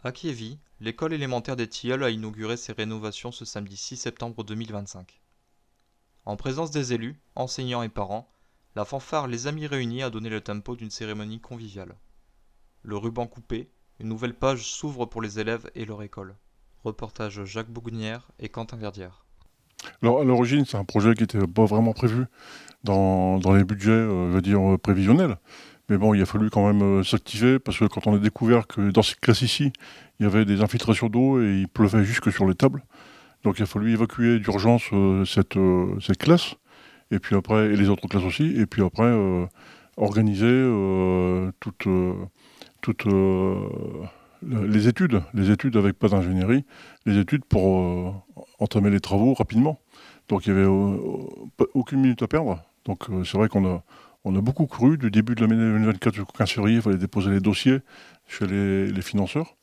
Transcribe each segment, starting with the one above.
À Kiévi, l'école élémentaire des Tilleuls a inauguré ses rénovations ce samedi 6 septembre 2025. En présence des élus, enseignants et parents, la fanfare Les Amis Réunis a donné le tempo d'une cérémonie conviviale. Le ruban coupé, une nouvelle page s'ouvre pour les élèves et leur école. Reportage Jacques Bougnière et Quentin Verdière. Alors, à l'origine, c'est un projet qui n'était pas vraiment prévu dans les budgets, je veux dire, prévisionnels. Mais bon, il a fallu quand même s'activer parce que quand on a découvert que dans cette classe ici, il y avait des infiltrations d'eau et il pleuvait jusque sur les tables. Donc il a fallu évacuer d'urgence cette classe, et puis après, et les autres classes aussi, et puis après organiser toutes les études avec pas d'ingénierie, les études pour entamer les travaux rapidement. Donc il n'y avait aucune minute à perdre. Donc c'est vrai qu'on a beaucoup cru du début de l'année 2024 jusqu'au 15 février, il fallait déposer les dossiers chez les financeurs.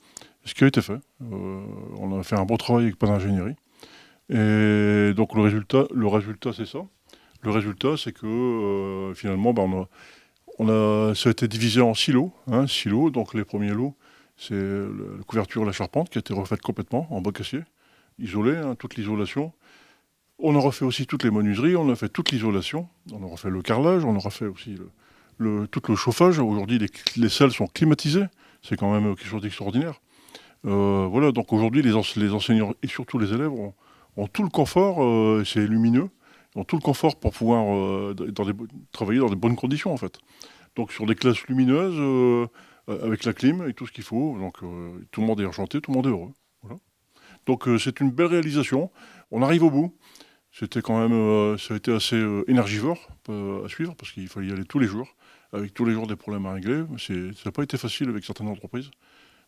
Ce qui a été fait. On a fait un bon travail avec pas d'ingénierie. Et donc le résultat c'est ça. Le résultat c'est que finalement ça a été divisé en silos. Silos, donc les premiers lots, c'est la couverture, la charpente qui a été refaite complètement en bois acier, isolée, toute l'isolation. On a refait aussi toutes les menuiseries, on a fait toute l'isolation, on a refait le carrelage, on a refait aussi tout le chauffage. Aujourd'hui, les salles sont climatisées, c'est quand même quelque chose d'extraordinaire. Voilà, donc aujourd'hui, les enseignants et surtout les élèves ont tout le confort, c'est lumineux, ont tout le confort pour pouvoir travailler dans des bonnes conditions en fait. Donc sur des classes lumineuses, avec la clim et tout ce qu'il faut, donc tout le monde est enchanté, tout le monde est heureux. Voilà. Donc c'est une belle réalisation, on arrive au bout. C'était quand même, ça a été assez énergivore à suivre parce qu'il fallait y aller tous les jours, avec tous les jours des problèmes à régler. Ça n'a pas été facile avec certaines entreprises,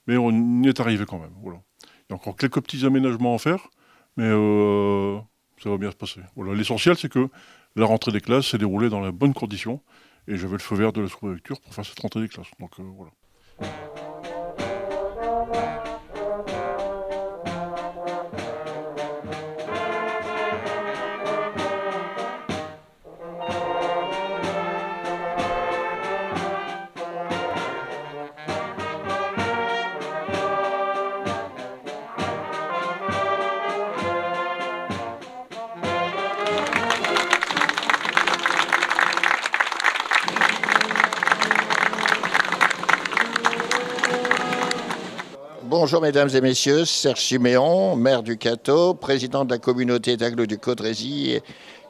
mais on y est arrivé quand même. Voilà. Il y a encore quelques petits aménagements à faire, mais ça va bien se passer. Voilà. L'essentiel, c'est que la rentrée des classes s'est déroulée dans les bonnes conditions, et j'avais le feu vert de la sous-préfecture pour faire cette rentrée des classes. Donc voilà. Bonjour mesdames et messieurs, Serge Siméon, maire du Cateau, président de la communauté d'agglo du Caudrésie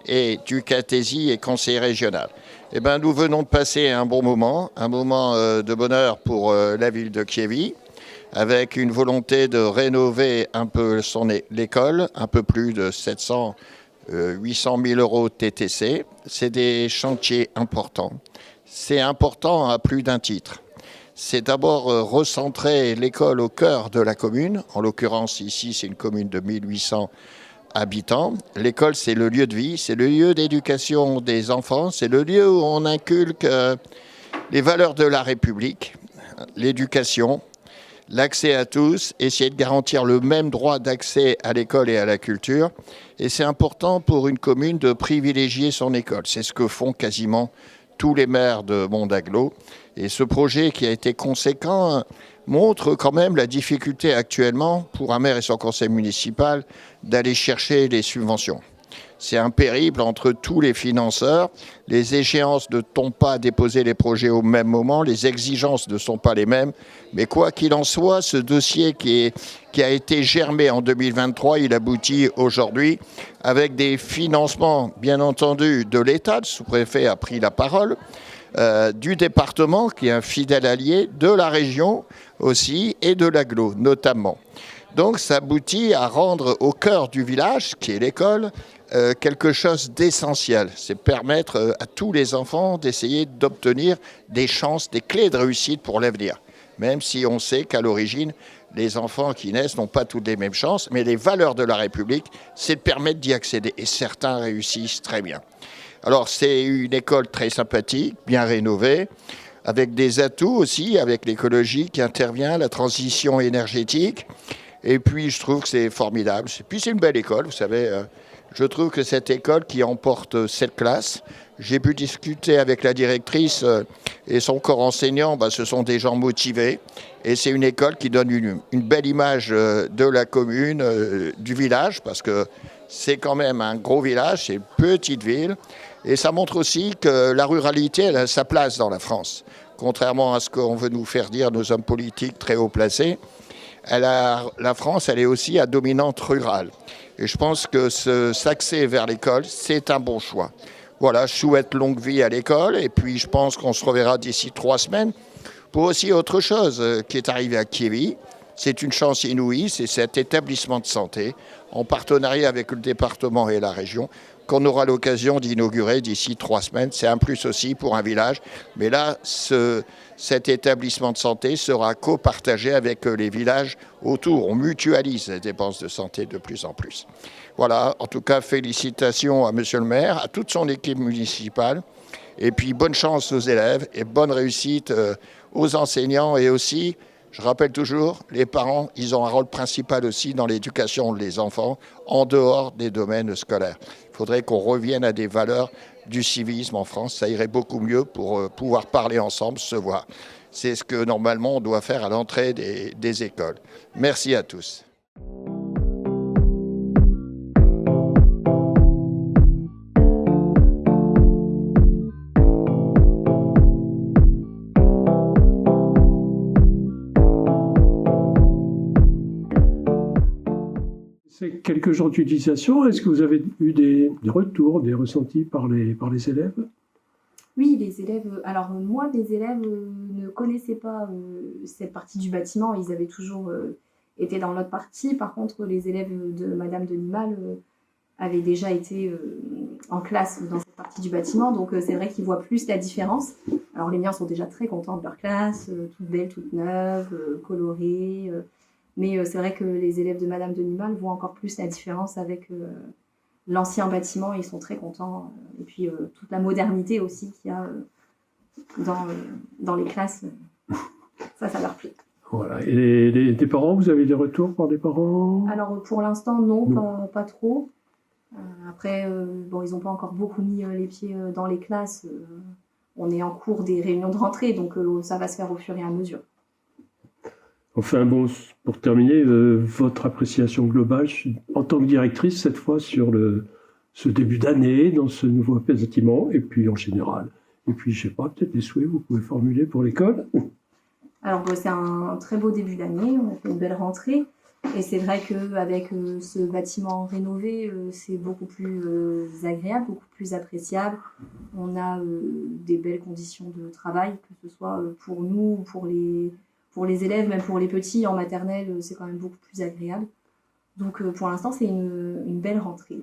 et du Catésie et conseiller régional. Eh ben, nous venons de passer un bon moment, de bonheur pour la ville de Kiévi, avec une volonté de rénover un peu l'école, un peu plus de 800 000 euros TTC. C'est des chantiers importants. C'est important à plus d'un titre. C'est d'abord recentrer l'école au cœur de la commune. En l'occurrence, ici, c'est une commune de 1800 habitants. L'école, c'est le lieu de vie, c'est le lieu d'éducation des enfants, c'est le lieu où on inculque les valeurs de la République, l'éducation, l'accès à tous, essayer de garantir le même droit d'accès à l'école et à la culture. Et c'est important pour une commune de privilégier son école. C'est ce que font quasiment tous les maires de Mondagglo. Et ce projet qui a été conséquent montre quand même la difficulté actuellement pour un maire et son conseil municipal d'aller chercher les subventions. C'est un périple entre tous les financeurs. Les échéances ne tombent pas à déposer les projets au même moment. Les exigences ne sont pas les mêmes. Mais quoi qu'il en soit, ce dossier qui a été germé en 2023, il aboutit aujourd'hui avec des financements, bien entendu, de l'État. Le sous-préfet a pris la parole. Du département, qui est un fidèle allié, de la région aussi, et de l'agglo notamment. Donc ça aboutit à rendre au cœur du village, qui est l'école, quelque chose d'essentiel. C'est permettre à tous les enfants d'essayer d'obtenir des chances, des clés de réussite pour l'avenir. Même si on sait qu'à l'origine, les enfants qui naissent n'ont pas toutes les mêmes chances, mais les valeurs de la République, c'est de permettre d'y accéder. Et certains réussissent très bien. Alors c'est une école très sympathique, bien rénovée, avec des atouts aussi, avec l'écologie qui intervient, la transition énergétique. Et puis je trouve que c'est formidable. Puis c'est une belle école, vous savez. Je trouve que cette école qui emporte 7 classes, J'ai pu discuter avec la directrice et son corps enseignant. Ce sont des gens motivés et c'est une école qui donne une belle image de la commune, du village, parce que c'est quand même un gros village, c'est une petite ville. Et ça montre aussi que la ruralité, elle a sa place dans la France. Contrairement à ce qu'on veut nous faire dire nos hommes politiques très haut placés, la France, elle est aussi à dominante rurale. Et je pense que s'axer vers l'école, c'est un bon choix. Voilà, je souhaite longue vie à l'école et puis je pense qu'on se reverra d'ici 3 semaines pour aussi autre chose qui est arrivé à Kévy. C'est une chance inouïe, c'est cet établissement de santé en partenariat avec le département et la région qu'on aura l'occasion d'inaugurer d'ici 3 semaines. C'est un plus aussi pour un village. Mais là, cet établissement de santé sera copartagé avec les villages autour. On mutualise les dépenses de santé de plus en plus. Voilà, en tout cas, félicitations à monsieur le maire, à toute son équipe municipale. Et puis, bonne chance aux élèves et bonne réussite aux enseignants. Et aussi, je rappelle toujours, les parents, ils ont un rôle principal aussi dans l'éducation des enfants, en dehors des domaines scolaires. Il faudrait qu'on revienne à des valeurs du civisme en France. Ça irait beaucoup mieux pour pouvoir parler ensemble, se voir. C'est ce que normalement on doit faire à l'entrée des écoles. Merci à tous. C'est quelques jours d'utilisation. Est-ce que vous avez eu des retours, des ressentis par les élèves? Oui, les élèves. Alors moi, les élèves ne connaissaient pas cette partie du bâtiment. Ils avaient toujours été dans l'autre partie. Par contre, les élèves de Madame de Nimal avaient déjà été en classe dans cette partie du bâtiment. Donc c'est vrai qu'ils voient plus la différence. Alors les miens sont déjà très contents de leur classe, toutes belles, toutes neuves, colorées. Mais c'est vrai que les élèves de Madame de Nimal voient encore plus la différence avec l'ancien bâtiment. Ils sont très contents. Et puis toute la modernité aussi qu'il y a dans les classes, ça leur plaît. Voilà. Et des parents, vous avez des retours par des parents? Alors pour l'instant, non. Pas trop. Après, ils n'ont pas encore beaucoup mis les pieds dans les classes. On est en cours des réunions de rentrée, donc ça va se faire au fur et à mesure. Enfin bon, pour terminer, votre appréciation globale en tant que directrice, cette fois, sur ce début d'année, dans ce nouveau bâtiment, et puis en général. Et puis, je ne sais pas, peut-être des souhaits que vous pouvez formuler pour l'école? Alors, c'est un très beau début d'année, on a fait une belle rentrée. Et c'est vrai qu'avec ce bâtiment rénové, c'est beaucoup plus agréable, beaucoup plus appréciable. On a des belles conditions de travail, que ce soit pour nous, pour les élèves, même pour les petits en maternelle, c'est quand même beaucoup plus agréable. Donc pour l'instant, c'est une belle rentrée.